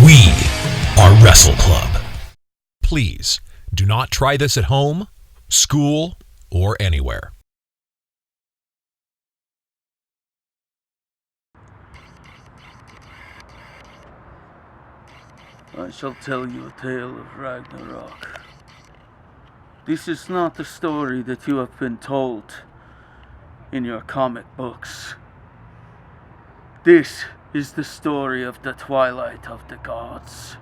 We are Wrestle Club. Please do not try this at home, school, or anywhere. I shall tell you a tale of Ragnarok. This is not the story that you have been told in your comic books. This is the story of the twilight of the gods.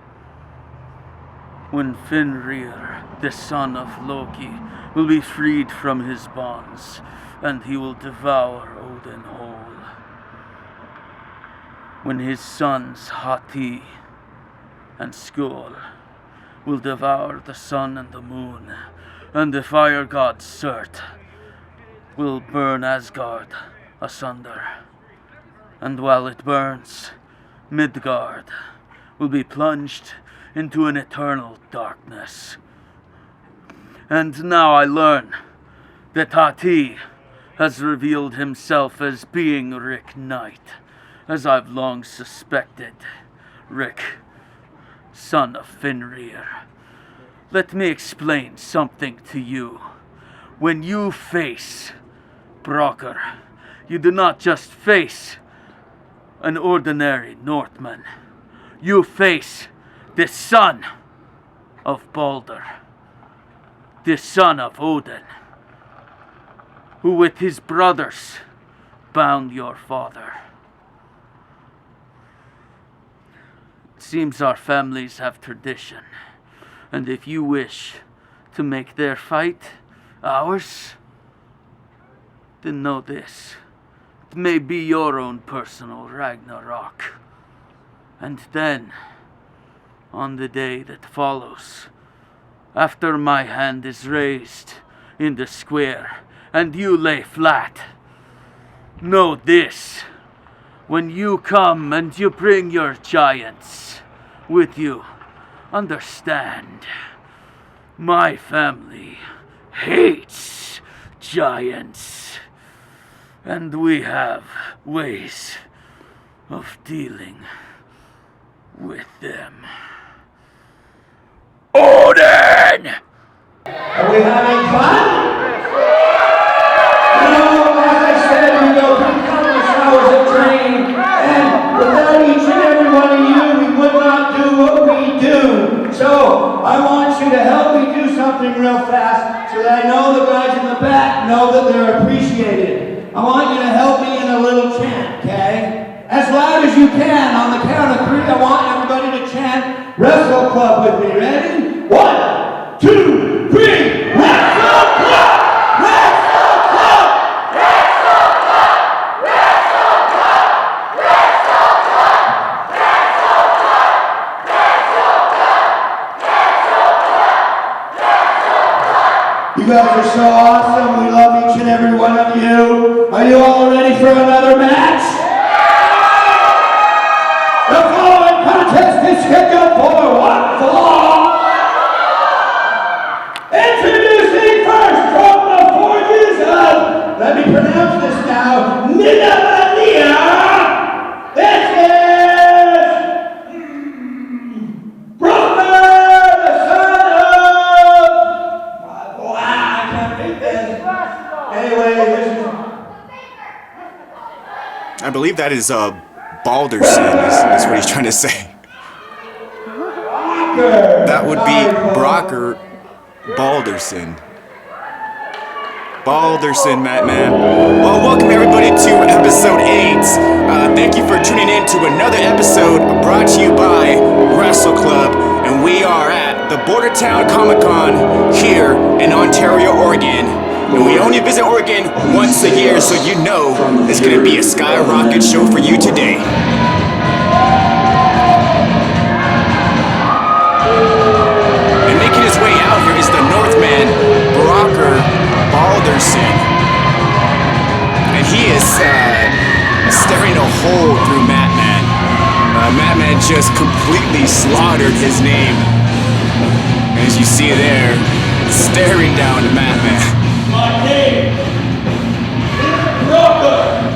When Fenrir, the son of Loki, will be freed from his bonds, and he will devour Odin whole. When his sons Hati and Skuld will devour the sun and the moon, and the fire god Surt will burn Asgard asunder. And while it burns, Midgard will be plunged into an eternal darkness. And now I learn that Hati has revealed himself as being Rick Knight, as I've long suspected. Rick, son of Fenrir. Let me explain something to you. When you face Brokkr, you do not just face an ordinary Northman. You face the son of Balder, the son of Odin, who with his brothers bound your father. It seems our families have tradition, and if you wish to make their fight ours, then know this. It may be your own personal Ragnarok. And then, on the day that follows, after my hand is raised in the square and you lay flat, know this. When you come and you bring your giants with you, understand, my family hates giants. And we have ways of dealing with them. Odin! Are we having fun? You know, as I said, we go through countless hours of training, and without each and every one of you, we would not do what we do. So, I want you to help me do something real fast, so that I know the guys in the back know that they're appreciated. I want you to help me in a little chant, okay? As loud as you can. On the count of 3, I want everybody to chant Wrestle Club with me. Ready? 1, 2, 3. Wrestle Club! Wrestle Club! Wrestle Club! Wrestle Club! Wrestle Club! Wrestle Club! Wrestle Club! Wrestle Club! Wrestle Club! You guys are so awesome. We love each and every one of you. Are you all ready for another match? The following contest is scheduled for one fall. Introducing first from the forges of, let me pronounce this now, Nidavellir. This is Brokkr, the son of, wow, I can't read this. Anyway, this is, I believe that is Balderson, is what he's trying to say. Brokkr. that would be Brokkr Balderson. Balderson, man. Well, welcome everybody to episode 8. Thank you for tuning in to another episode brought to you by Wrestle Club. And we are at the Bordertown Comic-Con here in Ontario, Oregon. And we only visit Oregon once a year, so you know it's going to be a skyrocket show for you today. And making his way out here is the Northman, Brokkr Balderson. And he is staring a hole through Madman. Madman just completely slaughtered his name. As you see there, staring down to Madman. My name is Brokkr,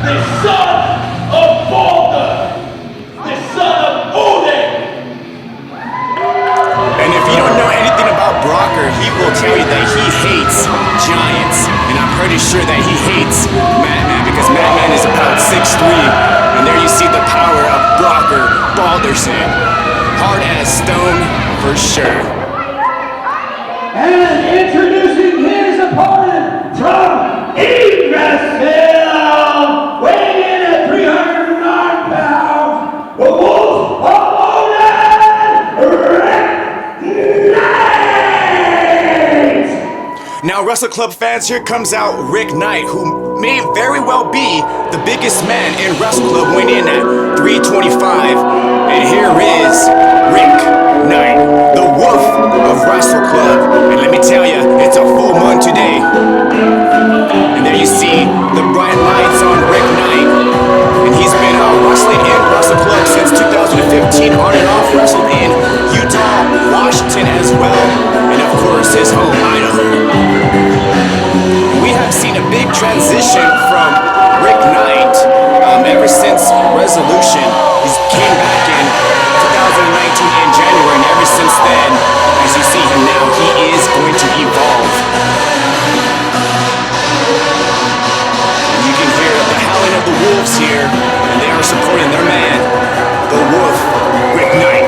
the son of Balder, the son of Odin. And if you don't know anything about Brokkr, he will tell you that he hates giants. And I'm pretty sure that he hates Madman because Madman is about 6'3". And there you see the power of Brokkr Balderson. Hard as stone for sure. And introducing his opponent from Wrestle, weighing in at 309 pounds, the Wolf of Odin, Now, Wrestle Club fans, here comes out Rick Knight, who may very well be the biggest man in Wrestle Club, weighing in at 325. And here is Rick Knight, the wolf of Wrestle Club. And let me tell you, it's a full moon today. And there you see the bright lights on Rick Knight. And he's been wrestling in Wrestle Club since 2015, on and off, wrestled in Utah, Washington as well, and of course his home, Idaho. We have seen a big transition from Rick Knight ever since Resolution. He came back in 2019 in January, and ever since then, as you see him now, he is going to evolve. And you can hear the howling of the wolves here, and they are supporting their man, the wolf, Rick Knight.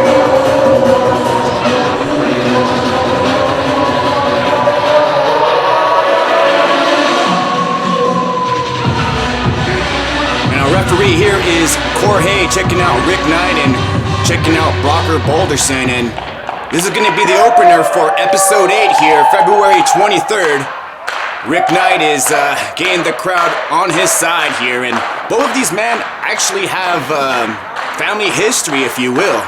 Referee here is Jorge, checking out Rick Knight and checking out Brokkr Balderson, and this is going to be the opener for episode 8 here, February 23rd. Rick Knight is getting the crowd on his side here, and both of these men actually have family history, if you will.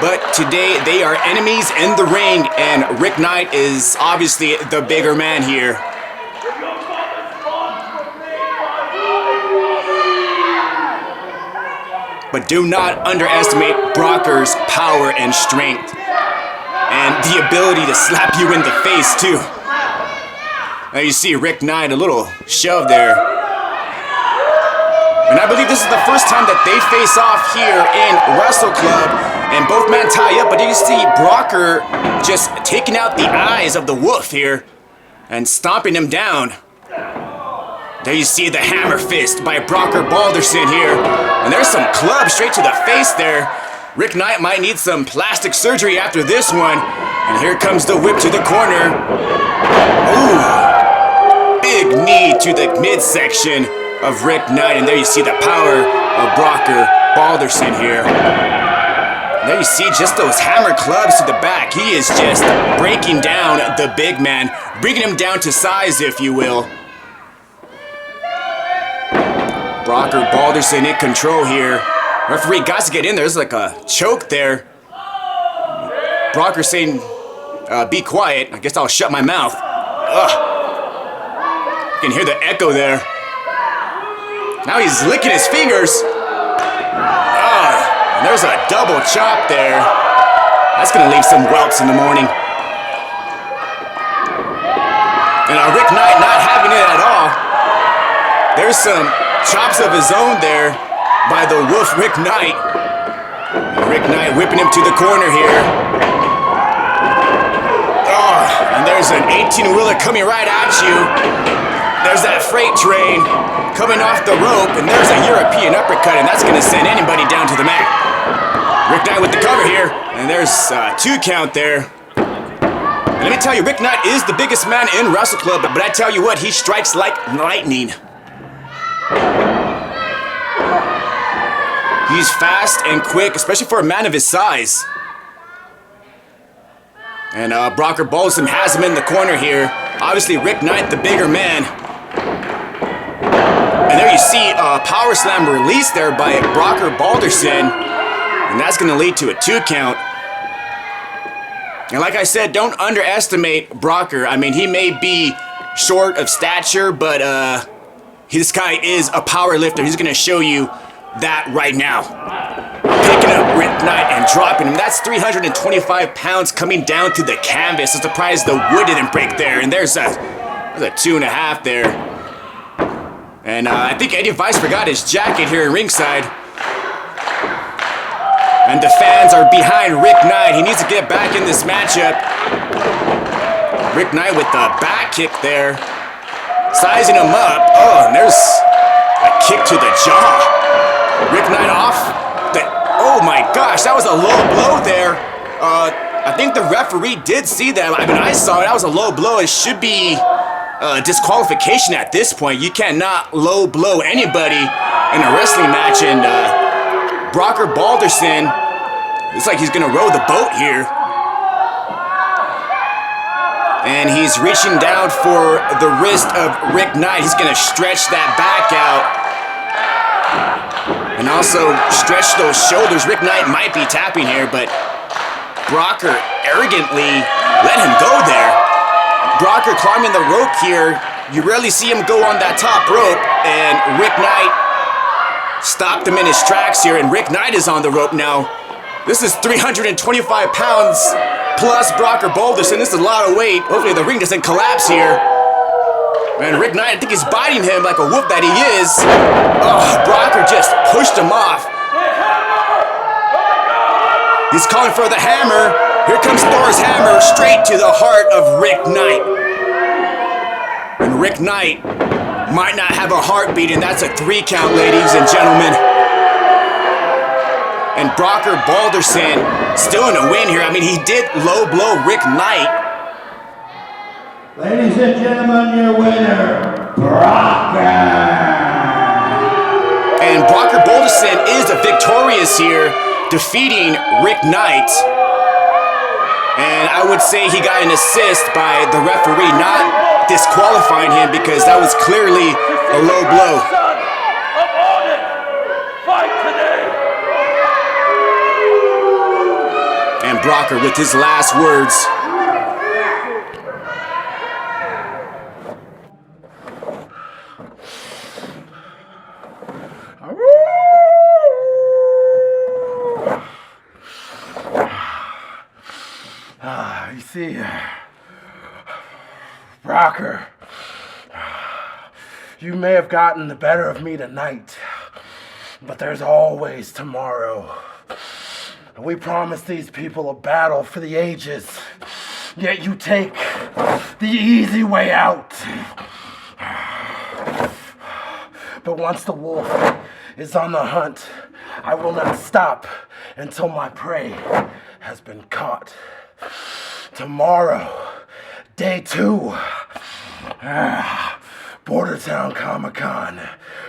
But today they are enemies in the ring, and Rick Knight is obviously the bigger man here. But do not underestimate Brokkr's power and strength. And the ability to slap you in the face, too. Now you see Rick Knight, a little shove there. And I believe this is the first time that they face off here in Wrestle Club. And both men tie up, but you see Brokkr just taking out the eyes of the wolf here and stomping him down. There you see the hammer fist by Brokkr Balderson here. And there's some clubs straight to the face there. Rick Knight might need some plastic surgery after this one. And here comes the whip to the corner. Ooh. Big knee to the midsection of Rick Knight. And there you see the power of Brokkr Balderson here. And there you see just those hammer clubs to the back. He is just breaking down the big man. Bringing him down to size, if you will. Brokkr Balderson in control here. Referee got to get in there. There's like a choke there. Brokkr saying, be quiet. I guess I'll shut my mouth. Ugh. You can hear the echo there. Now he's licking his fingers. And there's a double chop there. That's going to leave some whelps in the morning. And Rick Knight not having it at all. There's some chops of his own there by the wolf Rick Knight. Rick Knight whipping him to the corner here. And there's an 18-wheeler coming right at you. There's that freight train coming off the rope, and there's a European uppercut, and that's going to send anybody down to the mat. Rick Knight with the cover here, and there's 2 count there. And let me tell you, Rick Knight is the biggest man in Wrestle Club, but I tell you what, he strikes like lightning. He's fast and quick, especially for a man of his size. And Brokkr Balderson has him in the corner here. Obviously, Rick Knight, the bigger man. And there you see a power slam released there by Brokkr Balderson. And that's going to lead to a 2 count. And like I said, don't underestimate Brokkr. I mean, he may be short of stature, but this guy is a power lifter. He's going to show you that right now. Picking up Rick Knight and dropping him. That's 325 pounds coming down to the canvas. I'm surprised the wood didn't break there. And there's a 2.5 there. And I think Eddie Vice forgot his jacket here in ringside. And the fans are behind Rick Knight. He needs to get back in this matchup. Rick Knight with the back kick there. Sizing him up. Oh, and there's a kick to the jaw. Rick Knight off. Oh my gosh, that was a low blow there. I think the referee did see that. I mean, I saw it. That was a low blow. It should be disqualification at this point. You cannot low blow anybody in a wrestling match. And Brokkr Balderson, looks like he's gonna row the boat here. And he's reaching down for the wrist of Rick Knight. He's gonna stretch that back out. And also stretch those shoulders. Rick Knight might be tapping here, but Brokkr arrogantly let him go there. Brokkr climbing the rope here. You rarely see him go on that top rope, and Rick Knight stopped him in his tracks here, and Rick Knight is on the rope now. This is 325 pounds plus Brokkr Balderson. This is a lot of weight. Hopefully the ring doesn't collapse here. And Rick Knight, I think he's biting him like a wolf that he is. Oh, Brokkr just pushed him off. He's calling for the hammer. Here comes Thor's hammer straight to the heart of Rick Knight. And Rick Knight might not have a heartbeat, and that's a 3 count, ladies and gentlemen. And Brokkr Balderson still in a win here. I mean, he did low blow Rick Knight. Ladies and gentlemen, your winner, Brokkr. And Brokkr Balderson is victorious here, defeating Rick Knight. And I would say he got an assist by the referee, not disqualifying him, because that was clearly a low blow. And Brokkr with his last words. You see, Brokkr, you may have gotten the better of me tonight, but there's always tomorrow. We promised these people a battle for the ages, yet you take the easy way out. But once the wolf is on the hunt, I will not stop until my prey has been caught. Tomorrow, day 2, Bordertown Comic-Con,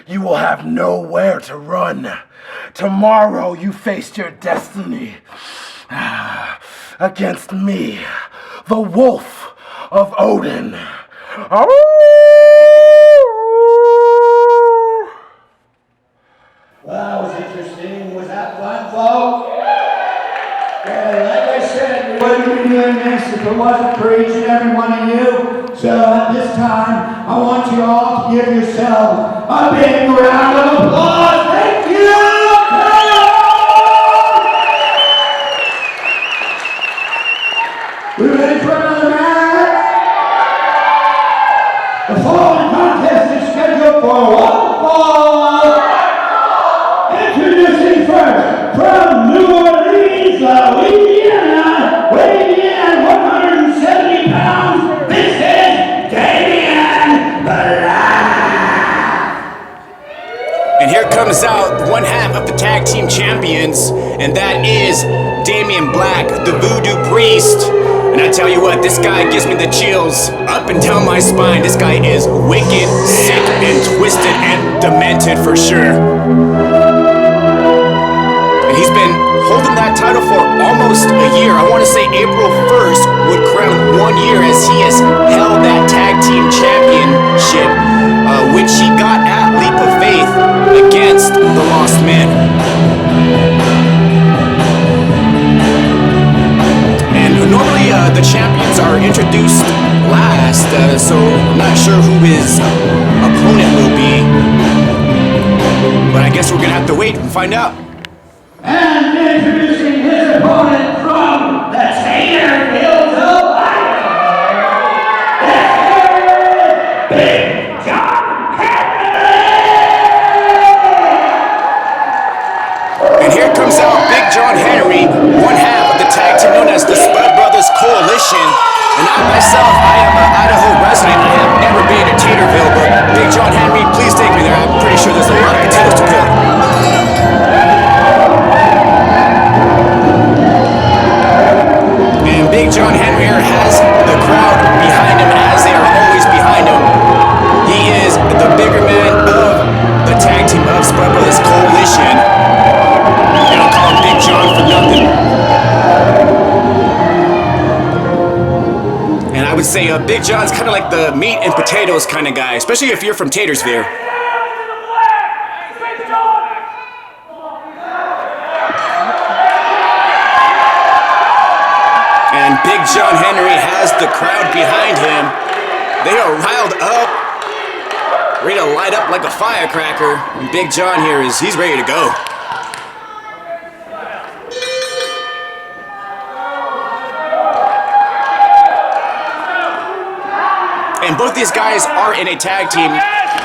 you will have nowhere to run. Tomorrow you faced your destiny against me, the Wolf of Odin. Well, that was interesting. Was that fun, folks? Yeah, like I said, we wouldn't be doing this if it wasn't for each and every one of you. So at this time, I want you all to give yourselves a big round of applause. Thank you! We ready for another match? The following contest is scheduled for one fall. Introducing first, from New Orleans, Louisiana, weighing in at 170 pounds, this is Damien. And here comes out one half half of the tag team champions, and that is Damien Black, the Voodoo Priest. And I tell you what, this guy gives me the chills up and down my spine. This guy is wicked, sick, and twisted, and demented for sure. And he's been holding that title for almost a year. I want to say April 1st would crown 1 year as he has held that tag team championship, which he got at Leap of Faith against the Lost Men. And normally the champions are introduced last, so I'm not sure who his opponent will be. But I guess we're going to have to wait and find out. And introducing his opponent from the Tater Hills of Iowa, Big John Henry! And here comes out Big John Henry, one half of the tag team known as the Spud Brothers Coalition. And I myself, I am an Idaho resident. I have never been to Taterville, but Big John Henry, please take me there. I'm pretty sure there's a lot of potatoes to peel. And Big John Henry has the crowd behind him, as they are always behind him. He is the bigger man of the tag team of Spud Brothers Coalition. And I'll call him Big John for nothing. And I would say Big John's kind of like the meat and potatoes kind of guy, especially if you're from Taylorsville. And Big John Henry has the crowd behind him. They are riled up, ready to light up like a firecracker. And Big John here he's ready to go. And both these guys are in a tag team.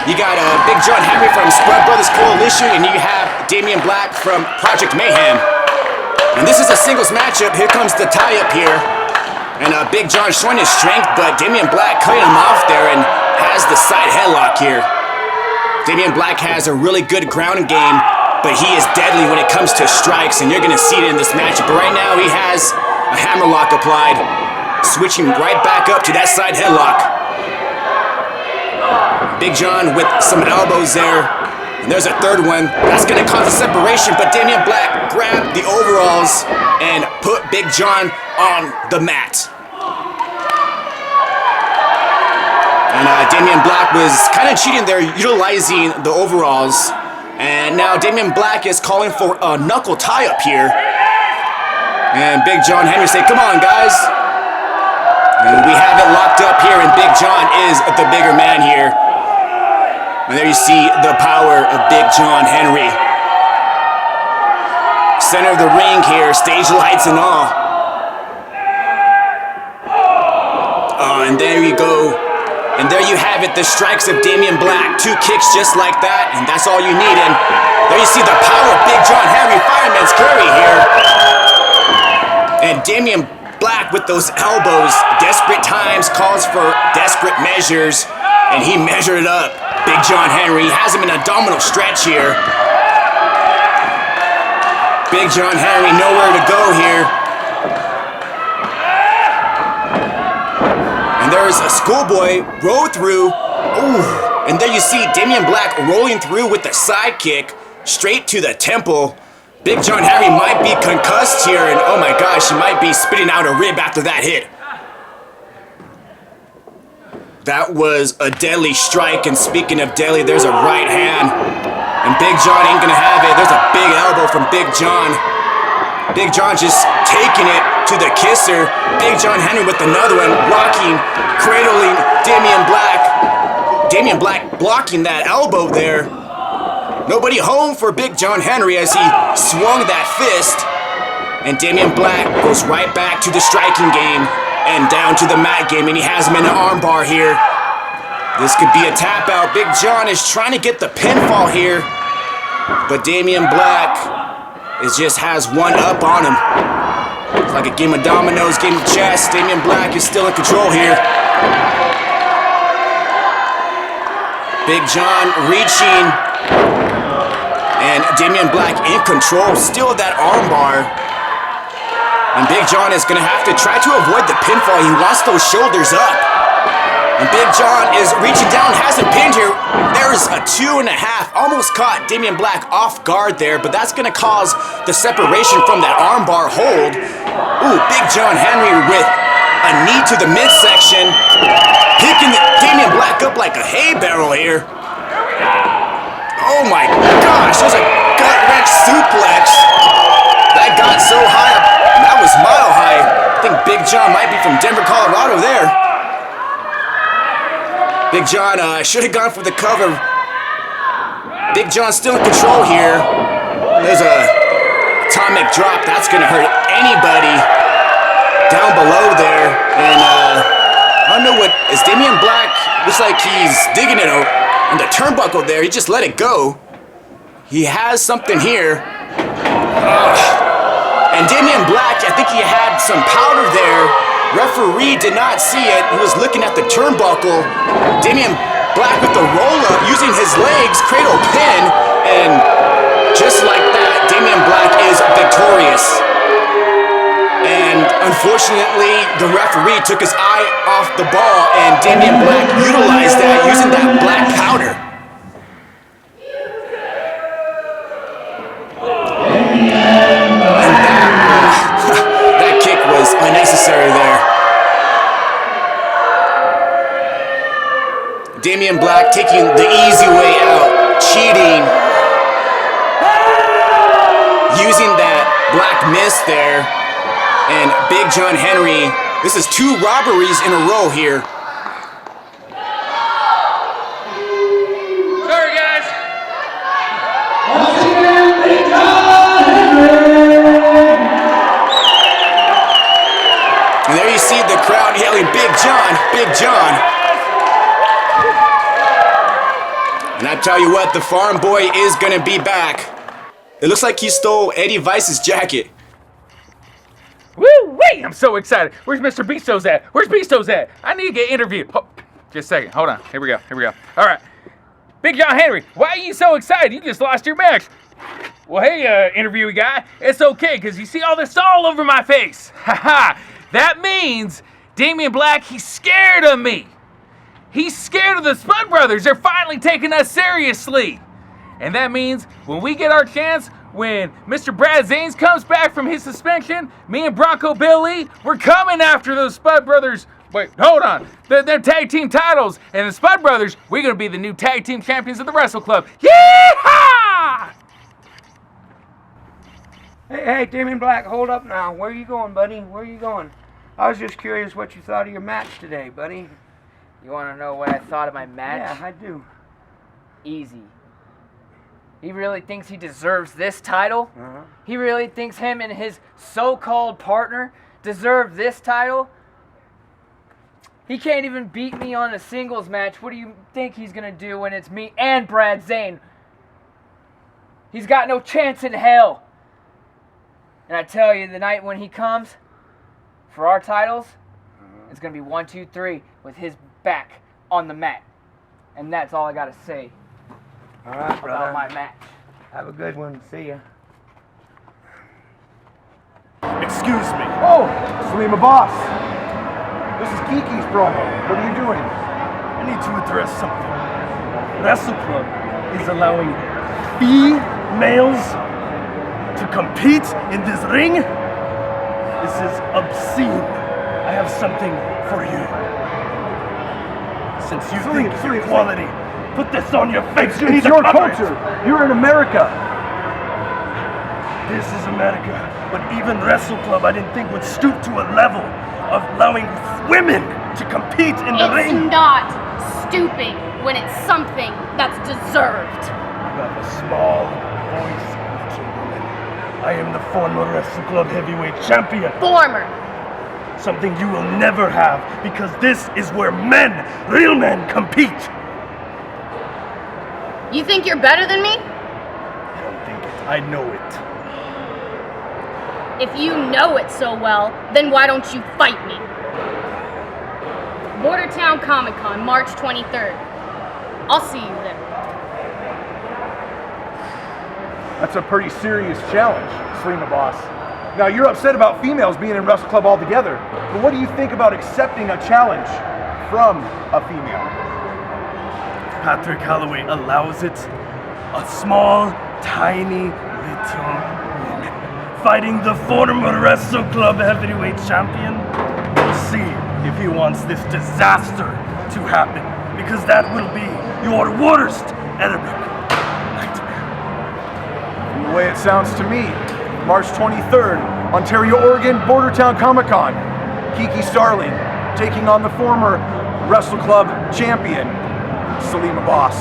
You got Big John Henry from Spud Brothers Coalition, and you have Damien Black from Project Mayhem. And this is a singles matchup. Here comes the tie-up here. And Big John showing his strength, but Damien Black cutting him off there and has the side headlock here. Damien Black has a really good ground game, but he is deadly when it comes to strikes, and you're going to see it in this matchup. But right now he has a hammerlock applied, switching right back up to that side headlock. Big John with some elbows there. And there's a third one. That's going to cause a separation, but Damien Black grabbed the overalls and put Big John on the mat. And Damien Black was kind of cheating there, utilizing the overalls. And now Damien Black is calling for a knuckle tie-up here. And Big John Henry say, come on, guys. And we have it locked up here, and Big John is the bigger man here. And there you see the power of Big John Henry. Center of the ring here, stage lights and all. And there you go. And there you have it, the strikes of Damien Black. 2 kicks just like that, and that's all you need. And there you see the power of Big John Henry, fireman's carry here. And Damien Black with those elbows. Desperate times calls for desperate measures, and he measured it up. Big John Henry has him in a abdominal stretch here. Big John Henry nowhere to go here. And there's a schoolboy roll through. Ooh. And there you see Damien Black rolling through with the side kick straight to the temple. Big John Henry might be concussed here, and oh my gosh, he might be spitting out a rib after that hit. That was a deadly strike, and speaking of deadly, there's a right hand. And Big John ain't gonna have it. There's a big elbow from Big John. Big John just taking it to the kisser. Big John Henry with another one, rocking, cradling Damien Black. Damien Black blocking that elbow there. Nobody home for Big John Henry as he swung that fist. And Damien Black goes right back to the striking game and down to the mat game, and he has him in an armbar here. This could be a tap out. Big John is trying to get the pinfall here, but Damien Black just has one up on him. It's like a game of dominoes, game of chess. Damien Black is still in control here. Big John reaching, And Damien Black in control, still that armbar. And Big John is gonna have to try to avoid the pinfall. He wants those shoulders up. And Big John is reaching down, hasn't pinned here. There's a 2.5. Almost caught Damien Black off guard there, but that's gonna cause the separation from that armbar hold. Ooh, Big John Henry with a knee to the midsection. Picking Damien Black up like a hay barrel here. Oh my gosh, there's a gut-wrench suplex. That got so high up, that was mile high. I think Big John might be from Denver, Colorado there. Big John should have gone for the cover. Big John's still in control here. There's a atomic drop. That's going to hurt anybody down below there. And I don't know what, is Damien Black, looks like he's digging it on the turnbuckle there. He just let it go. He has something here. And Damien Black, I think he had some powder there. Referee did not see it. He was looking at the turnbuckle. Damien Black with the roll-up, using his legs, cradle pin, and just like that, Damien Black is victorious. And unfortunately, the referee took his eye off the ball, and Damien Black utilized that, using that black powder. That kick was unnecessary there. Damien Black taking the easy way out, cheating, using that black mist there, and Big John Henry, this is 2 robberies in a row here. Sorry, guys. And there you see the crowd yelling, Big John, Big John. And I tell you what, the farm boy is gonna be back. It looks like he stole Eddie Vice's jacket. Woo-wee! I'm so excited. Where's Mr. Bistos at? Where's Bistos at? I need to get interviewed. Oh, just a second. Hold on. Here we go. All right. Big John Henry, why are you so excited? You just lost your match. Well, hey, interviewee guy. It's okay, because you see all this all over my face. Ha-ha. That means Damien Black, he's scared of me. He's scared of the Spud Brothers. They're finally taking us seriously. And that means when we get our chance, when Mr. Brad Zanes comes back from his suspension, me and Bronco Billy, we're coming after those Spud Brothers. Wait, hold on. They're tag team titles. And the Spud Brothers, we're going to be the new tag team champions of the Wrestle Club. Yeehaw! Hey, Damien Black, hold up now. Where are you going, buddy? Where are you going? I was just curious what you thought of your match today, buddy. You want to know what I thought of my match? Yeah, I do. Easy. He really thinks he deserves this title? Uh-huh. He really thinks him and his so-called partner deserve this title? He can't even beat me on a singles match. What do you think he's going to do when it's me and Brad Zane? He's got no chance in hell. And I tell you, the night when he comes for our titles, it's going to be 1, 2, 3 with his back on the mat. And that's all I got to say All right, brother. about my match. Have a good one. See ya. Excuse me. Oh, Saleem Abbas. This is Kiki's promo. What are you doing? I need to address something. Wrestle Club is allowing females to compete in this ring. This is obscene. I have something for you. Since you think equality, put this on your face. You need your culture. You're in America. This is America. But even Wrestle Club, I didn't think would stoop to a level of allowing women to compete in the ring. It's not stooping when it's something that's deserved. You have a small voice, little woman. I am the former Wrestle Club heavyweight champion. Former. Something you will never have, because this is where men, real men, compete. You think you're better than me? I don't think it. I know it. If you know it so well, then why don't you fight me? Bordertown Comic Con, March 23rd. I'll see you there. That's a pretty serious challenge, Saleem Abbas. Now, you're upset about females being in Wrestle Club altogether, but what do you think about accepting a challenge from a female? Patrick Holloway allows it. A small, tiny, little woman fighting the former Wrestle Club heavyweight champion. We'll see if he wants this disaster to happen, because that will be your worst epic nightmare. From the way it sounds to me, March 23rd, Ontario, Oregon, Bordertown Comic-Con. Kiki Starling taking on the former Wrestle Club champion, Saleem Abbas.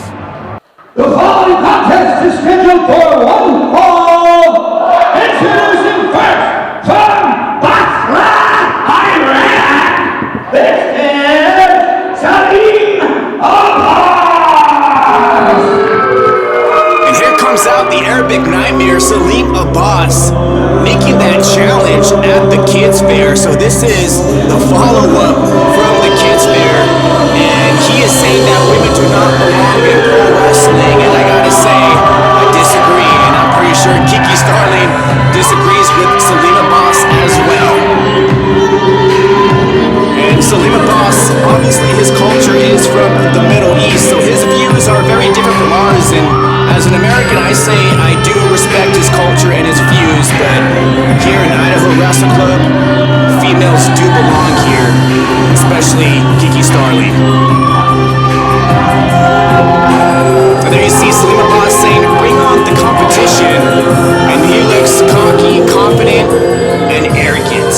The following contest is scheduled for one fall. Introducing first from Basra, Iran. This is Saleem Abbas. And here comes out the Arabic nightmare, Saleem Abbas, making that challenge at the Kids Fair. So this is the follow-up from the Kids Fair, and he is saying that women do not belong in pro wrestling, and I gotta say, I disagree, and I'm pretty sure Kiki Starling disagrees with Saleem Abbas as well. And Saleem Abbas, obviously his culture is from the Middle East, so his views are very different from ours, and as an American, I say I do respect his culture and his views, but here in Idaho Wrestle Club, females do belong here, especially Kiki Starling. And there you see Saleem Abbas saying, "Bring on the competition," and he looks cocky, confident, and arrogant.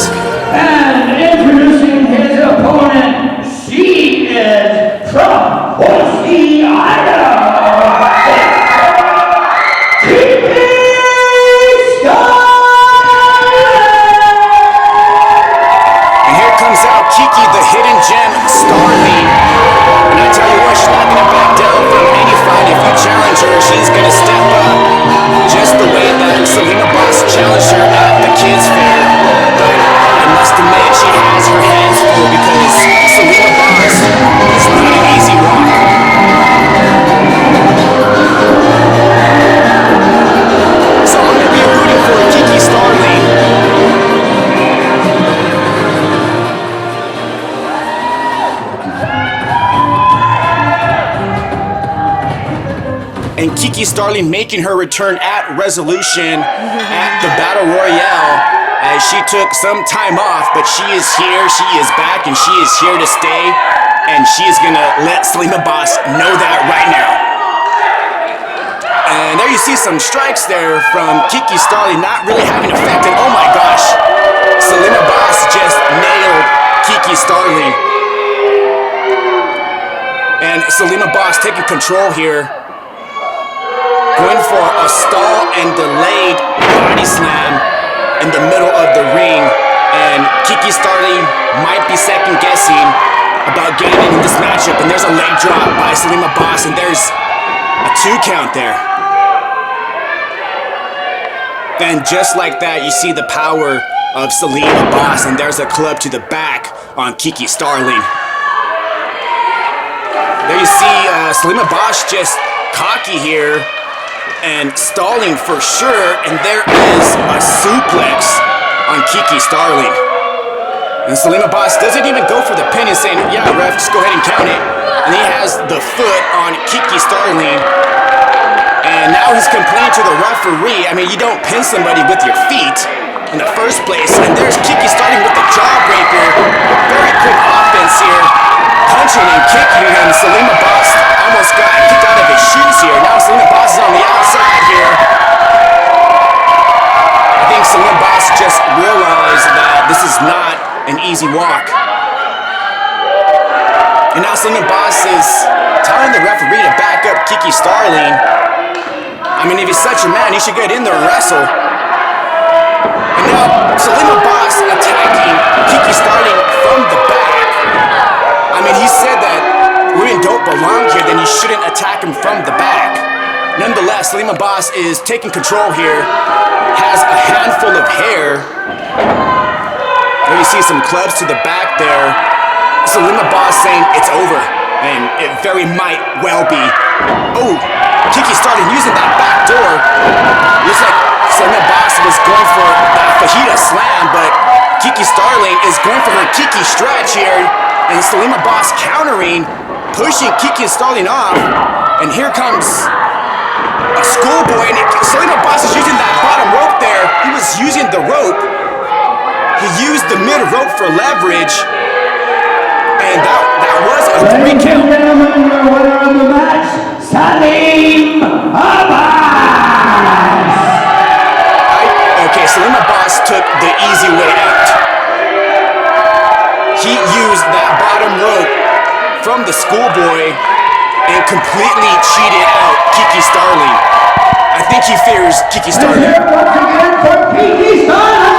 And introducing his opponent, she is from Boise, Idaho. Kiki, the hidden gem, Starling. And I tell you what, she's not going to back down from any fight. If you challenge her, she's going to step up. Just the way that Saleem Abbas challenged her at the Kids Fair. But I must admit, she has her hands full because Saleem Abbas is not an easy walk. So I'm going to be rooting for Kiki Starling. And Kiki Starling making her return at Resolution at the Battle Royale as she took some time off, but she is here, she is back, and she is here to stay, and she is gonna let Saleem Abbas know that right now. And there you see some strikes there from Kiki Starling not really having effect, and oh my gosh, Saleem Abbas just nailed Kiki Starling. And Saleem Abbas taking control here, going for a stall and delayed body slam in the middle of the ring, and Kiki Starling might be second guessing about getting in this matchup, and there's a leg drop by Saleem Abbas, and there's a 2 count there. And just like that, you see the power of Saleem Abbas, and there's a club to the back on Kiki Starling. There you see Saleem Abbas just cocky here, and stalling for sure, and there is a suplex on Kiki Starling. And Saleem Abbas doesn't even go for the pin and saying, "Yeah, ref, just go ahead and count it." And he has the foot on Kiki Starling. And now he's complaining to the referee. I mean, you don't pin somebody with your feet in the first place. And there's Kiki Starling with the jawbreaker. Very quick offense here. Punching and kicking, and Saleem Abbas almost got kicked out of his shoes here. Now Saleem Abbas is on the outside here. I think Saleem Abbas just realized that this is not an easy walk. And now Saleem Abbas is telling the referee to back up Kiki Starling. I mean, if he's such a man, he should get in there and wrestle. And now Saleem Abbas attacking Kiki Starling from the back. I mean, he said that women don't belong here, then you shouldn't attack him from the back. Nonetheless, Saleem Abbas is taking control here, has a handful of hair. There you see some clubs to the back there. Saleem Abbas saying it's over, and it very might well be. Oh, Kiki Starling using that back door. Looks like Saleem Abbas was going for that fajita slam, but Kiki Starling is going for her Kiki stretch here. And Saleem Abbas countering, pushing Kiki Starling off. And here comes a schoolboy. And Saleem Abbas is using that bottom rope there. He was using the rope. He used the mid rope for leverage. And that was a 3 count. Ladies and gentlemen, your winner of the match, Saleem Abbas! Okay, Saleem Abbas took the easy way out. He used that bottom rope from the schoolboy and completely cheated out Kiki Starling. I think he fears Kiki Starling. Let's hear it once again for Kiki Starling!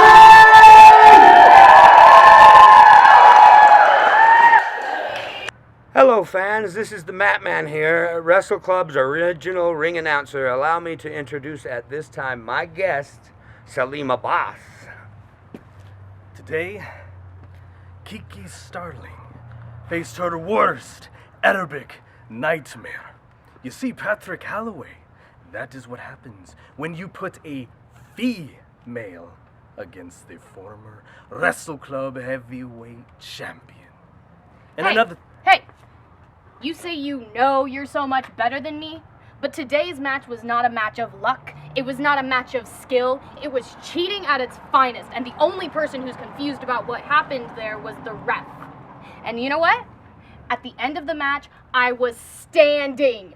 Hello fans, this is the Mat Man here, Wrestle Club's original ring announcer. Allow me to introduce at this time my guest, Saleem Abbas. Today, Kiki Starling faced her worst Arabic nightmare. You see, Patrick Holloway, that is what happens when you put a female against the former Wrestle Club heavyweight champion. And Hey! You say you know you're so much better than me, but today's match was not a match of luck. It was not a match of skill. It was cheating at its finest, and the only person who's confused about what happened there was the ref. And you know what? At the end of the match, I was standing.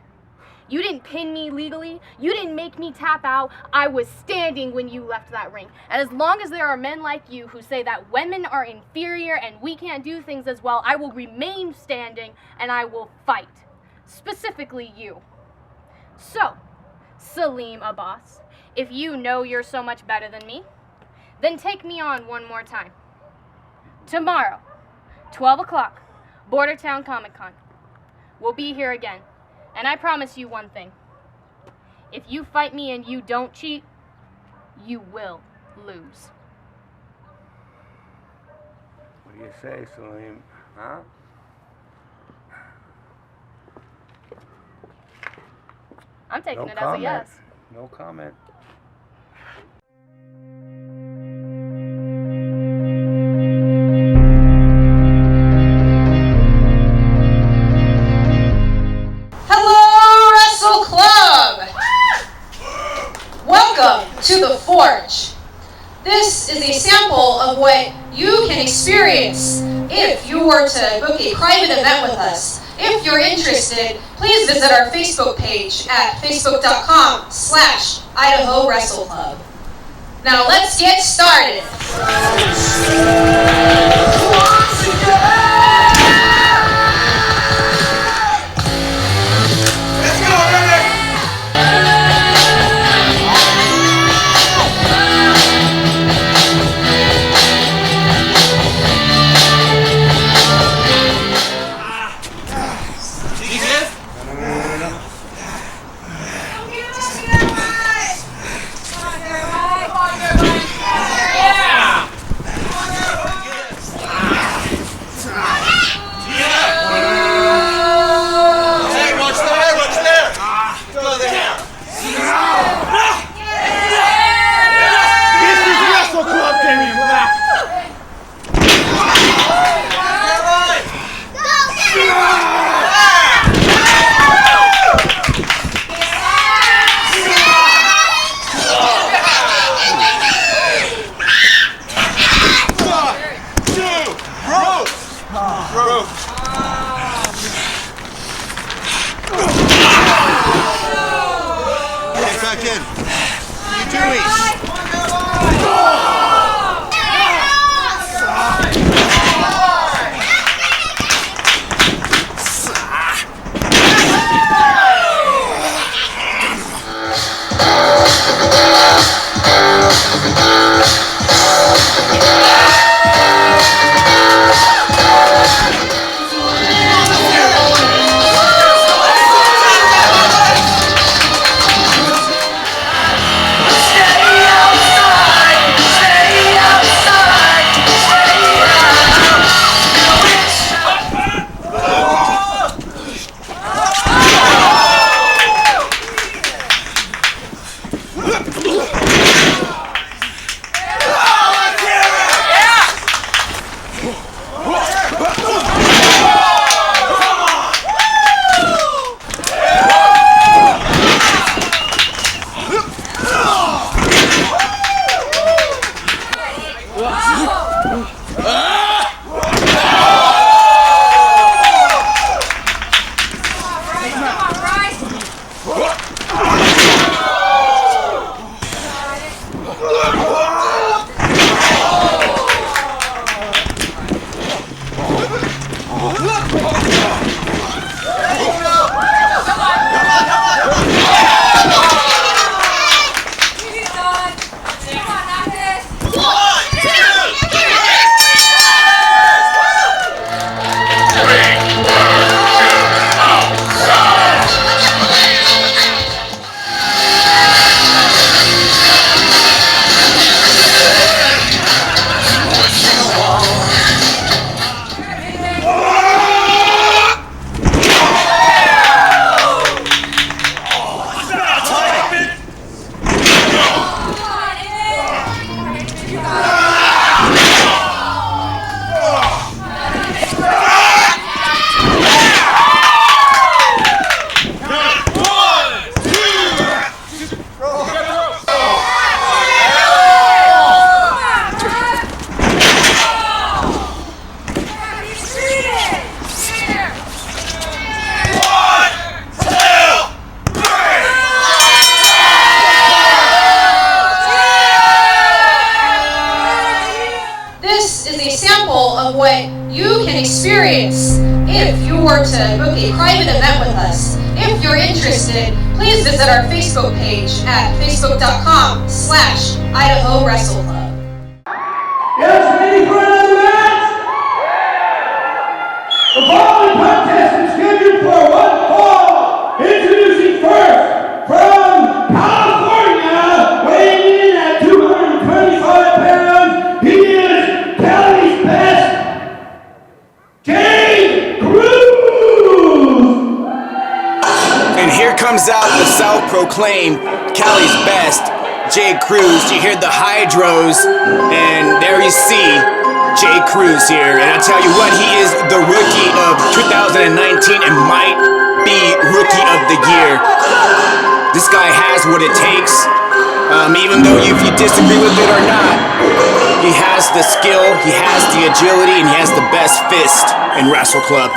You didn't pin me legally. You didn't make me tap out. I was standing when you left that ring. And as long as there are men like you who say that women are inferior and we can't do things as well, I will remain standing and I will fight. Specifically you. So, Saleem Abbas, if you know you're so much better than me, then take me on one more time. Tomorrow, 12 o'clock, Bordertown Comic Con. We'll be here again. And I promise you one thing. If you fight me and you don't cheat, you will lose. What do you say, Saleem? Huh? I'm taking it comment. as a yes. No comment. To the Forge. This is a sample of what you can experience if you were to book a private event with us. If you're interested, please visit our Facebook page at facebook.com/Idaho Wrestle Club. Now let's get started. Stay out! experience if you were to book a private event with us. If you're interested, please visit our Facebook page at facebook.com/Idaho Wrestle Club. Yes, ready for another match? The following contest is scheduled for one fall. Introducing first, from California, weighing in at 225 pounds, he is Cali's best, Jay Cruz! And here comes out the self-proclaimed Cali's best, Jay Cruz. You hear the hydros, and there you see Jay Cruz here. And I tell you what, he is the rookie of 2019 and might be rookie of the year. This guy has what it takes. Even though if you disagree with it or not, he has the skill, he has the agility, and he has the best fist in Wrestle Club.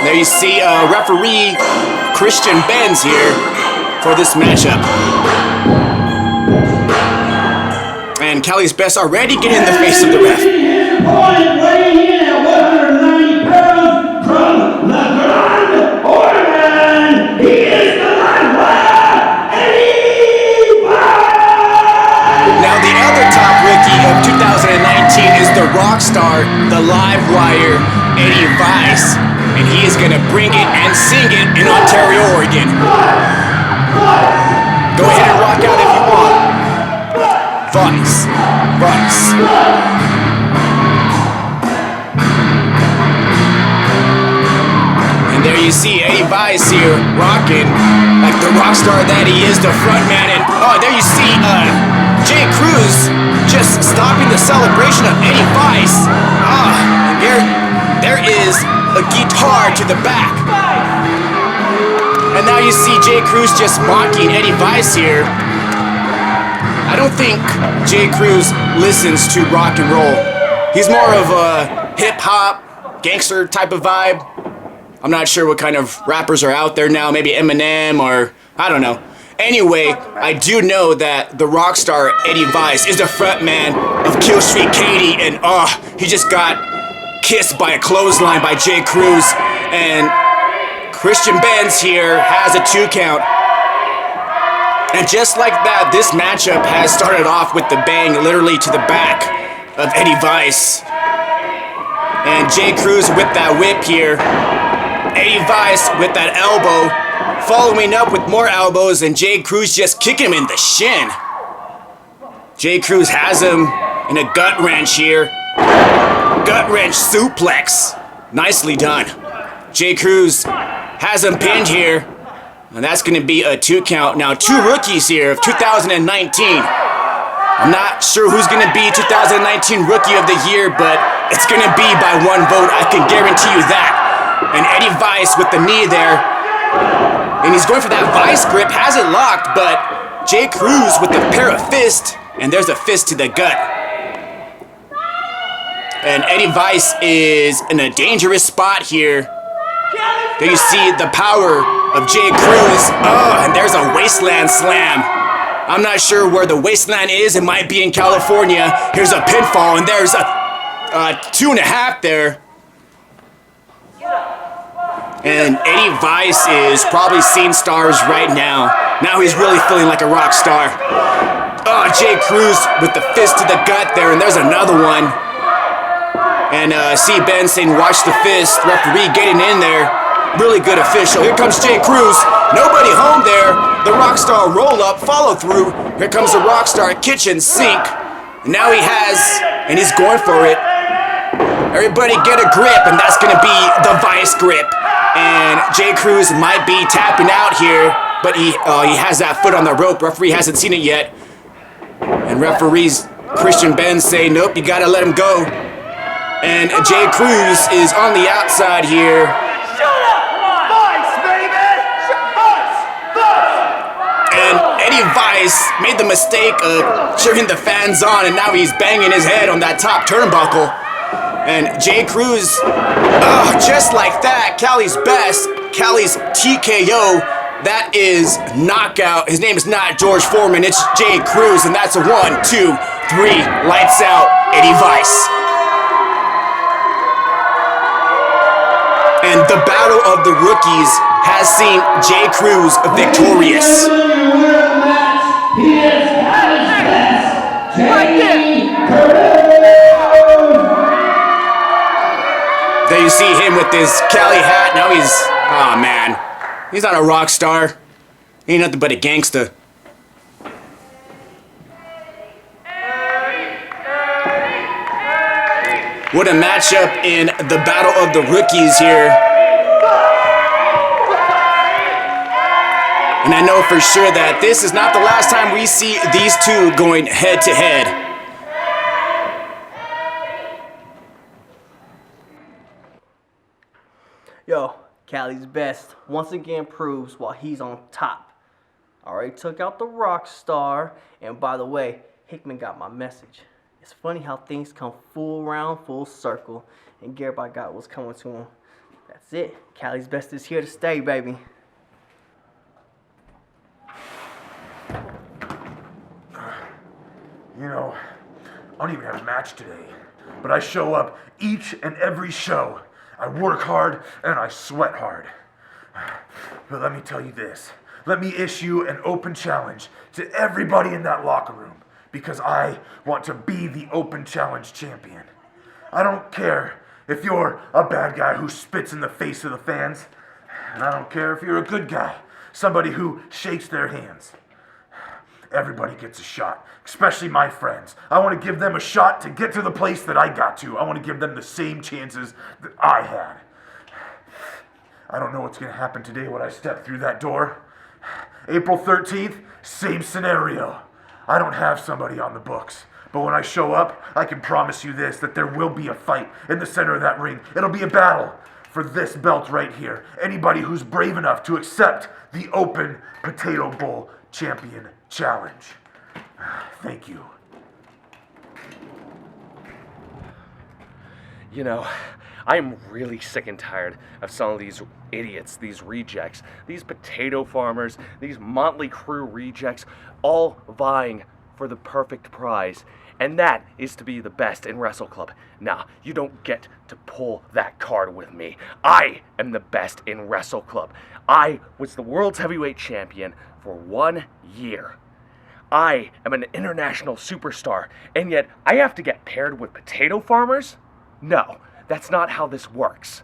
There you see referee Christian Benz here for this matchup. And Cali's best already getting in the face of the ref. His opponent weighing in at 190 pounds from La Grande, Oregon, he is the Livewire, Now the other top rookie of 2019 is the rock star, the Livewire, Eddie Vice. And he is going to bring it and sing it in Ontario, Oregon. Go ahead and rock out if you want. Vice, Vice. And there you see Eddie Vice here rocking like the rock star that he is, the front man. And there you see Jay Cruz just stopping the celebration of Eddie Vice. And there is a guitar to the back. And now you see Jay Cruz just mocking Eddie Vice here. I don't think Jay Cruz listens to rock and roll. He's more of a hip-hop, gangster type of vibe. I'm not sure what kind of rappers are out there now, maybe Eminem or I don't know. Anyway, I do know that the rock star Eddie Vice is the front man of Kill Street Katie, and he just got kissed by a clothesline by Jay Cruz, and Christian Benz here has a 2 count. And just like that, this matchup has started off with the bang literally to the back of Eddie Vice. And Jay Cruz with that whip here. Eddie Vice with that elbow, following up with more elbows, and Jay Cruz just kicking him in the shin. Jay Cruz has him in a gut wrench here. Gut wrench suplex. Nicely done. Jay Cruz has him pinned here. And that's going to be a 2 count. Now, 2 rookies here of 2019. I'm not sure who's going to be 2019 Rookie of the Year, but it's going to be by 1 vote. I can guarantee you that. And Eddie Vice with the knee there. And he's going for that Vice grip. Has it locked, but Jay Cruz with the pair of fists. And there's a fist to the gut. And Eddie Vice is in a dangerous spot here. There you see the power of Jay Cruz. And there's a wasteland slam. I'm not sure where the wasteland is. It might be in California. Here's a pinfall, and there's a 2.5 there. And Eddie Vice is probably seeing stars right now. Now he's really feeling like a rock star. Jay Cruz with the fist to the gut there, and there's another one. And see Ben saying, watch the fist. Referee getting in there. Really good official. Here comes Jay Cruz. Nobody home there. The Rockstar roll up, follow through. Here comes the Rockstar kitchen sink. And now he has, and he's going for it. Everybody get a grip, and that's going to be the Vice grip. And Jay Cruz might be tapping out here, but he has that foot on the rope. Referee hasn't seen it yet. And referees Christian Benz say, nope, you got to let him go. And Jay Cruz is on the outside here. And Eddie Vice made the mistake of cheering the fans on, and now he's banging his head on that top turnbuckle. And Jay Cruz, just like that, Cali's best, Cali's TKO, that is knockout. His name is not George Foreman, it's Jay Cruz, and that's a 1, 2, 3, lights out, Eddie Vice. And the battle of the rookies has seen J. Cruz victorious. He is Abbas, There you see him with his Cali hat. Now he's, oh man, he's not a rock star. He ain't nothing but a gangster. What a matchup in the battle of the rookies here. And I know for sure that this is not the last time we see these two going head to head. Yo, Cali's best once again proves while he's on top. Already took out the rock star, and by the way, Hickman got my message. It's funny how things come full round, full circle, and Garibay got what's coming to him. That's it. Cali's best is here to stay, baby. You know, I don't even have a match today, but I show up each and every show. I work hard and I sweat hard. But let me tell you this. Let me issue an open challenge to everybody in that locker room, because I want to be the open challenge champion. I don't care if you're a bad guy who spits in the face of the fans, and I don't care if you're a good guy, somebody who shakes their hands. Everybody gets a shot, especially my friends. I want to give them a shot to get to the place that I got to. I want to give them the same chances that I had. I don't know what's going to happen today when I step through that door. April 13th, same scenario. I don't have somebody on the books, but when I show up, I can promise you this, that there will be a fight in the center of that ring. It'll be a battle for this belt right here. Anybody who's brave enough to accept the Open Potato Bowl Champion Challenge. Thank you. You know, I'm really sick and tired of some of these idiots, these rejects, these potato farmers, these Motley Crue rejects, all vying for the perfect prize, and that is to be the best in Wrestle Club. Nah, you don't get to pull that card with me. I am the best in Wrestle Club. I was the world's heavyweight champion for 1 year. I am an international superstar, and yet I have to get paired with potato farmers? No, that's not how this works.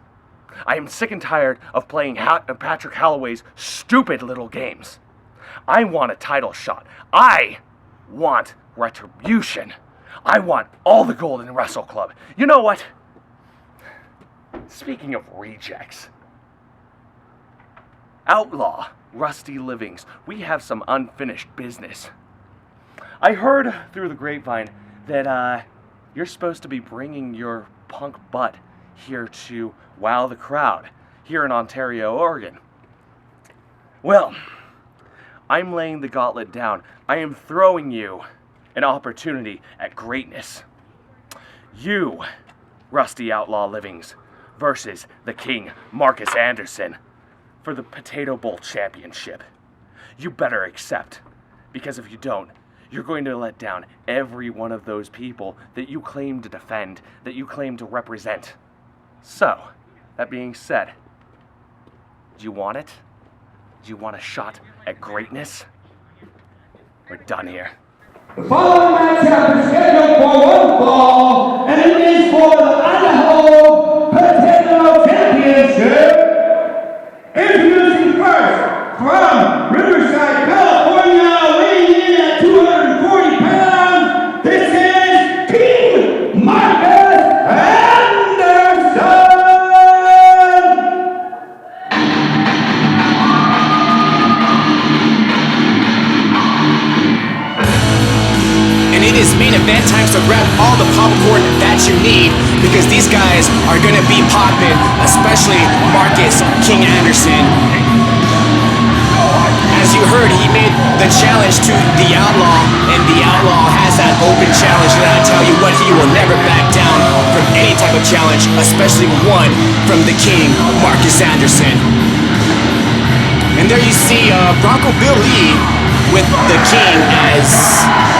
I am sick and tired of playing Patrick Holloway's stupid little games. I want a title shot. I want retribution. I want all the gold in Wrestle Club. You know what? Speaking of rejects, Outlaw, Rusty Livings, we have some unfinished business. I heard through the grapevine that you're supposed to be bringing your punk butt here to wow the crowd here in Ontario, Oregon. Well, I'm laying the gauntlet down. I am throwing you an opportunity at greatness. You, Rusty Outlaw Livings, versus the King, Marcus Anderson, for the Potato Bowl Championship. You better accept, because if you don't, you're going to let down every one of those people that you claim to defend, that you claim to represent. So, that being said, do you want it? Do you want a shot at greatness? We're done here. The following matchup is scheduled for one fall, and it is for the Idaho Potato Championship. Introducing first, from Riverside, California, weighing in at 240 pounds, this is King Marcus Anderson! And it is main event time, so grab all the popcorn that you need, because these guys are going to be popping, especially Marcus King Anderson. As you heard, he made the challenge to the Outlaw, and the Outlaw has that open challenge, and I tell you what, he will never back down from any type of challenge, especially one from the King, Marcus Anderson. And there you see Bronco Bill Lee with the King, as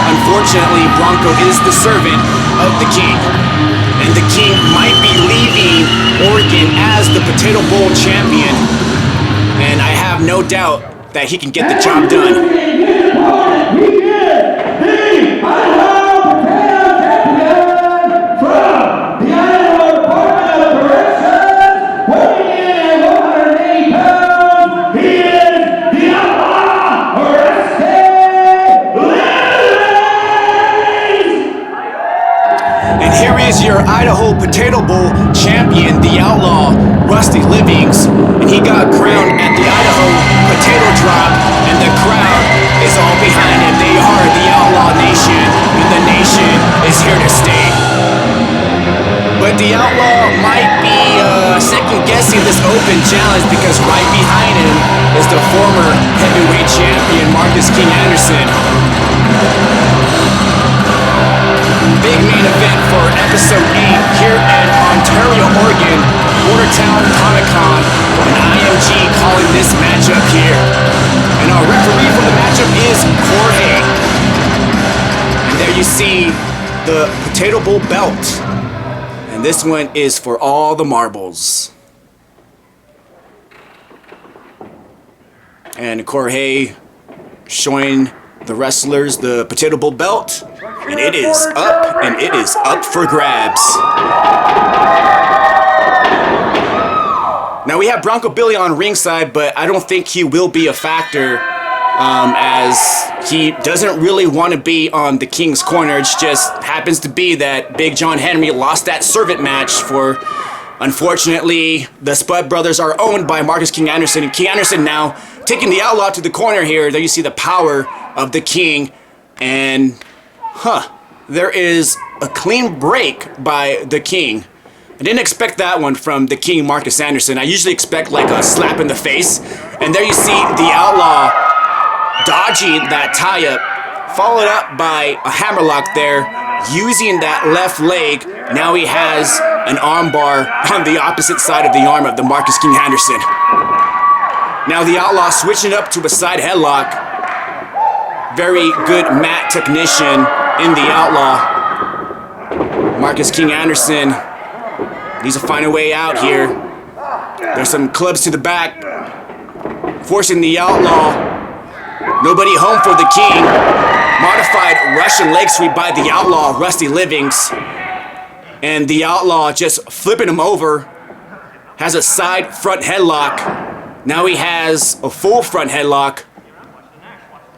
unfortunately Bronco is the servant of the King. and the King might be leaving Oregon as the Potato Bowl champion. And I have no doubt that he can get the job done. Your Idaho Potato Bowl champion, the Outlaw, Rusty Livings, and he got crowned at the Idaho Potato Drop, and the crowd is all behind him. They are the Outlaw Nation, and the nation is here to stay. But the Outlaw might be second-guessing this open challenge because right behind him is the former heavyweight champion, Marcus King Anderson. Big main event for episode 8 here in Ontario, Oregon, Bordertown Comic-Con, and IMG calling this matchup here. And our referee for the matchup is Jorge. And there you see the Potato Bowl belt. And this one is for all the marbles. And Jorge showing the wrestlers the Potato Bowl belt, and it is up, and it is up for grabs. Now we have Bronco Billy on ringside, but I don't think he will be a factor, as he doesn't really want to be on the King's corner. It just happens to be that Big John Henry lost that servant match for, unfortunately, the Spud brothers are owned by Marcus King Anderson, and King Anderson now taking the Outlaw to the corner here. There you see the power of the King, and there is a clean break by the King. I didn't expect that one from the King, Marcus Anderson. I usually expect like a slap in the face, and there you see the Outlaw dodging that tie-up, followed up by a hammerlock there, using that left leg. Now he has an armbar on the opposite side of the arm of the Marcus King Anderson. Now the Outlaw switching up to a side headlock. Very good mat technician in the Outlaw. Marcus King Anderson needs to find a way out here. There's some clubs to the back, forcing the Outlaw. Nobody home for the King. Modified Russian leg sweep by the Outlaw, Rusty Livings. And the Outlaw just flipping him over. Has a side front headlock. Now he has a full front headlock.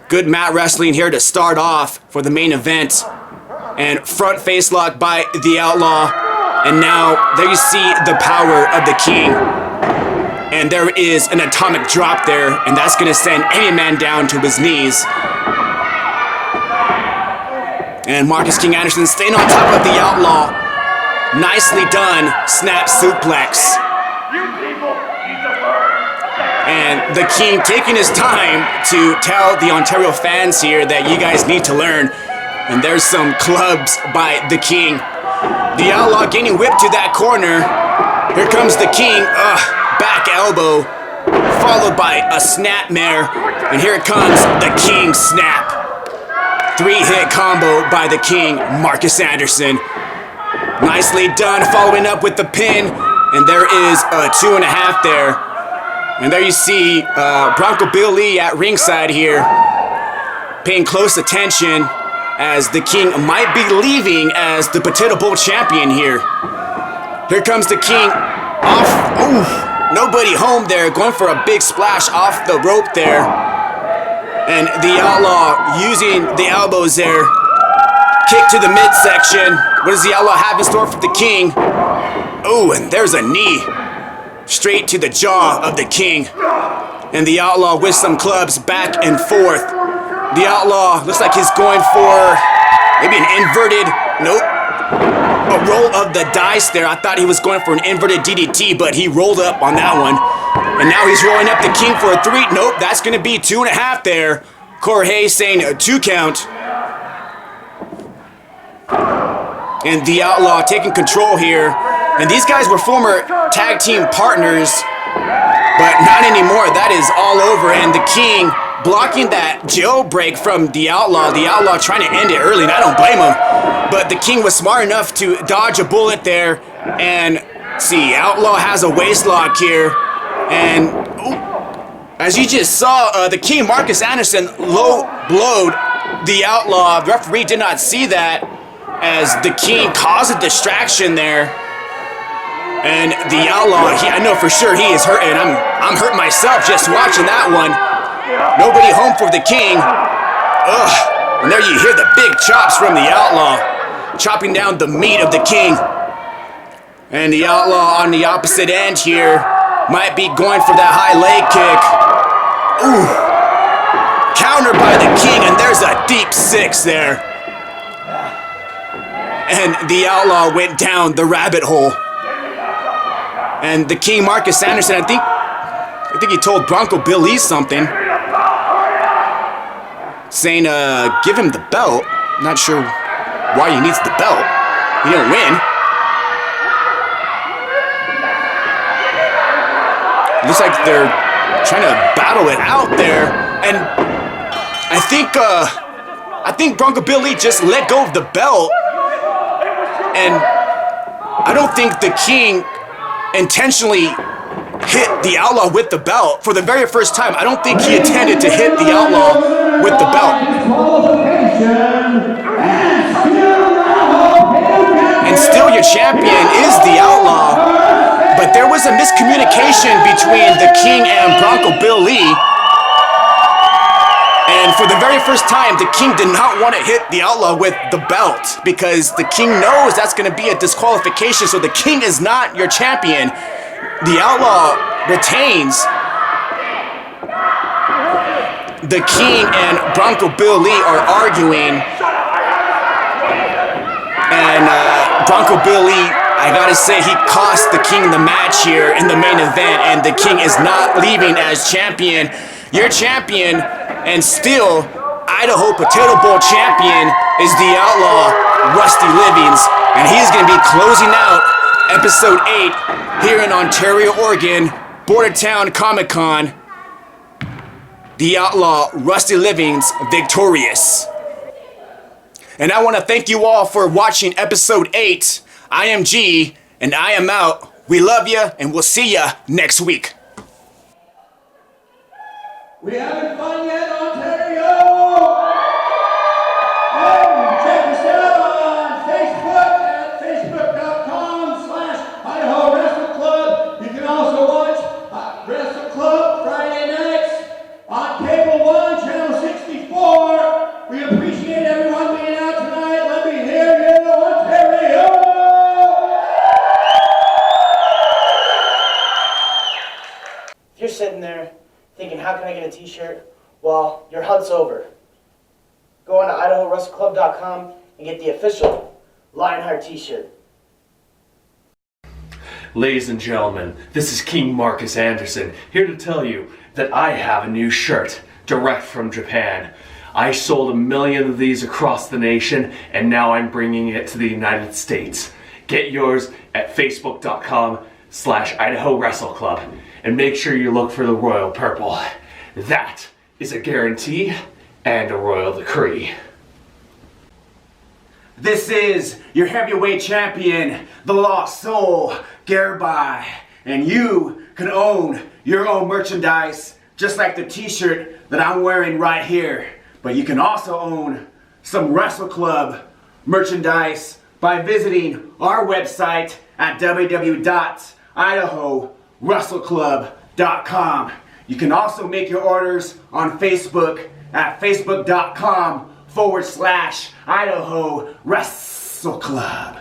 Good mat wrestling here to start off for the main event. And front face lock by the Outlaw. And now there you see the power of the King. And there is an atomic drop there, and that's going to send any man down to his knees. And Marcus King Anderson staying on top of the Outlaw. Nicely done, snap suplex. And the King taking his time to tell the Ontario fans here that you guys need to learn. And there's some clubs by the King. The Outlaw getting whipped to that corner. Here comes the King. Back elbow. Followed by a snapmare. And here comes the King snap. 3-hit combo by the King, Marcus Anderson. Nicely done, following up with the pin. And there is a 2.5 there. And there you see Bronco Billy at ringside here, paying close attention as the King might be leaving as the Potato Bowl champion here. Here comes the King off. Ooh, nobody home there, going for a big splash off the rope there. And the Outlaw using the elbows there. Kick to the midsection. What does the Outlaw have in store for the King? Oh, and there's a knee. Straight to the jaw of the King. And the Outlaw with some clubs back and forth. The Outlaw looks like he's going for maybe an inverted, nope, a roll of the dice there. I thought he was going for an inverted DDT, but he rolled up on that one. And now he's rolling up the King for a 3. Nope, that's going to be 2.5 there. Jorge saying a 2 count. And the Outlaw taking control here. And these guys were former tag team partners, but not anymore. That is all over. And the King blocking that jailbreak from the Outlaw. The Outlaw trying to end it early, and I don't blame him. But the King was smart enough to dodge a bullet there. And see, Outlaw has a waist lock here. And as you just saw, the King, Marcus Anderson, low blowed the Outlaw. The referee did not see that as the King caused a distraction there. And the Outlaw, I know for sure he is hurting. I'm hurt myself just watching that one. Nobody home for the King. Ugh. And there you hear the big chops from the Outlaw, chopping down the meat of the King. And the Outlaw on the opposite end here might be going for that high leg kick. Ooh. Countered by the King, and there's a deep 6 there. And the Outlaw went down the rabbit hole. And the King, Marcus Anderson, I think he told Bronco Billy something, saying, give him the belt. I'm not sure why he needs the belt. He didn't win. Looks like they're trying to battle it out there. And I think Bronco Billy just let go of the belt. And I don't think the King intentionally hit the Outlaw with the belt for the very first time. I don't think he intended to hit the Outlaw with the belt. And still your champion is the Outlaw. But there was a miscommunication between the King and Bronco Bill Lee. And for the very first time, the King did not want to hit the Outlaw with the belt because the King knows that's going to be a disqualification. So the King is not your champion. The Outlaw retains. The King and Bronco Bill Lee are arguing. And Bronco Bill Lee, I gotta say, he cost the King the match here in the main event. And the King is not leaving as champion. Your champion, and still Idaho Potato Bowl champion, is the Outlaw Rusty Livings. And he's gonna be closing out episode 8 here in Ontario, Oregon, Bordertown Comic Con. The Outlaw Rusty Livings victorious. And I want to thank you all for watching episode 8. I am G, and I am out. We love you, and we'll see ya next week. We having fun yet, Ontario? Hey, check us out on Facebook at facebook.com/Idaho Wrestle Club. You can also watch Wrestle Club Friday nights on Cable 1, Channel 64. We appreciate everyone being out tonight. Let me hear you, Ontario! If you're sitting there thinking, how can I get a t-shirt? Well, your hunt's over. Go on to IdahoWrestleClub.com and get the official Lionheart t-shirt. Ladies and gentlemen, this is King Marcus Anderson, here to tell you that I have a new shirt, direct from Japan. I sold 1 million of these across the nation, and now I'm bringing it to the United States. Get yours at Facebook.com/Idaho Wrestle Club. And make sure you look for the royal purple. That is a guarantee and a royal decree. This is your heavyweight champion, the Lost Soul, Garby. And you can own your own merchandise, just like the t-shirt that I'm wearing right here. But you can also own some Wrestle Club merchandise by visiting our website at www.IdahoWrestleClub.com. You can also make your orders on Facebook at facebook.com/Idaho Wrestle Club.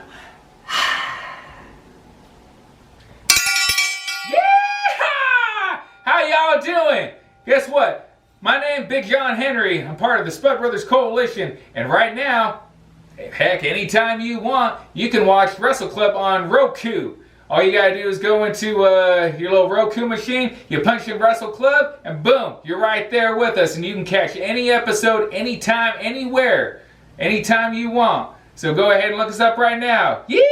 Yeah! How y'all doing? Guess what? My name Big John Henry. I'm part of the Spud Brothers Coalition, and right now, heck, anytime you want, you can watch Wrestle Club on Roku. All you gotta do is go into your little Roku machine, you punch in Wrestle Club, and boom, you're right there with us, and you can catch any episode, anytime, anywhere, anytime you want. So go ahead and look us up right now. Yeehaw!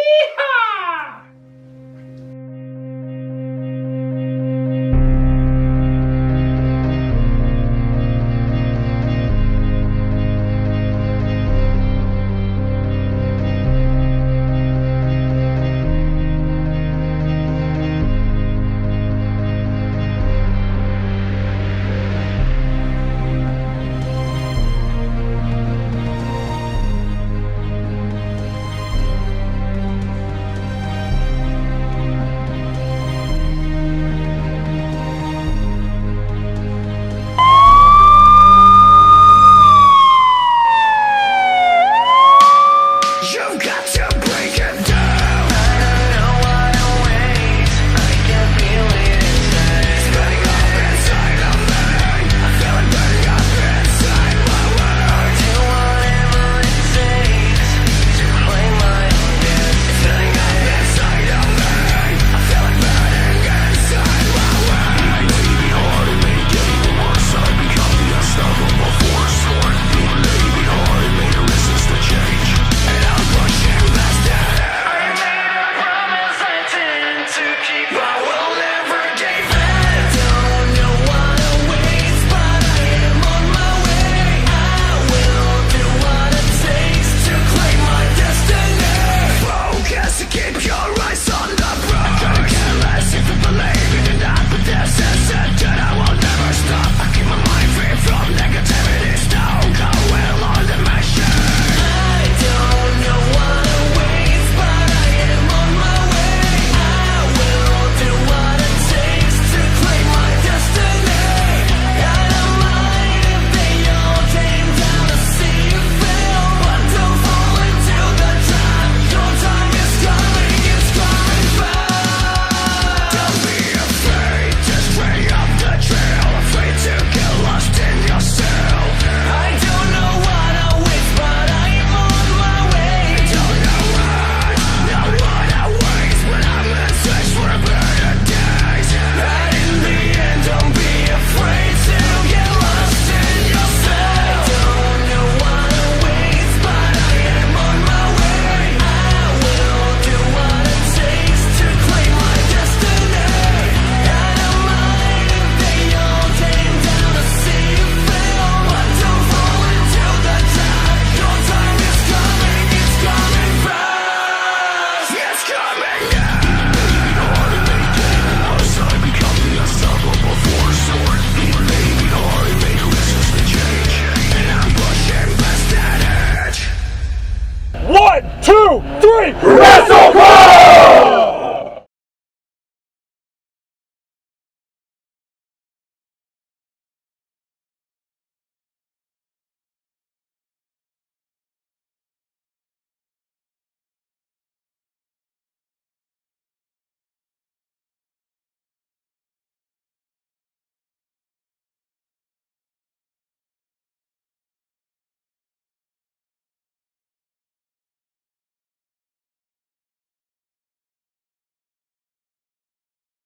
Hey!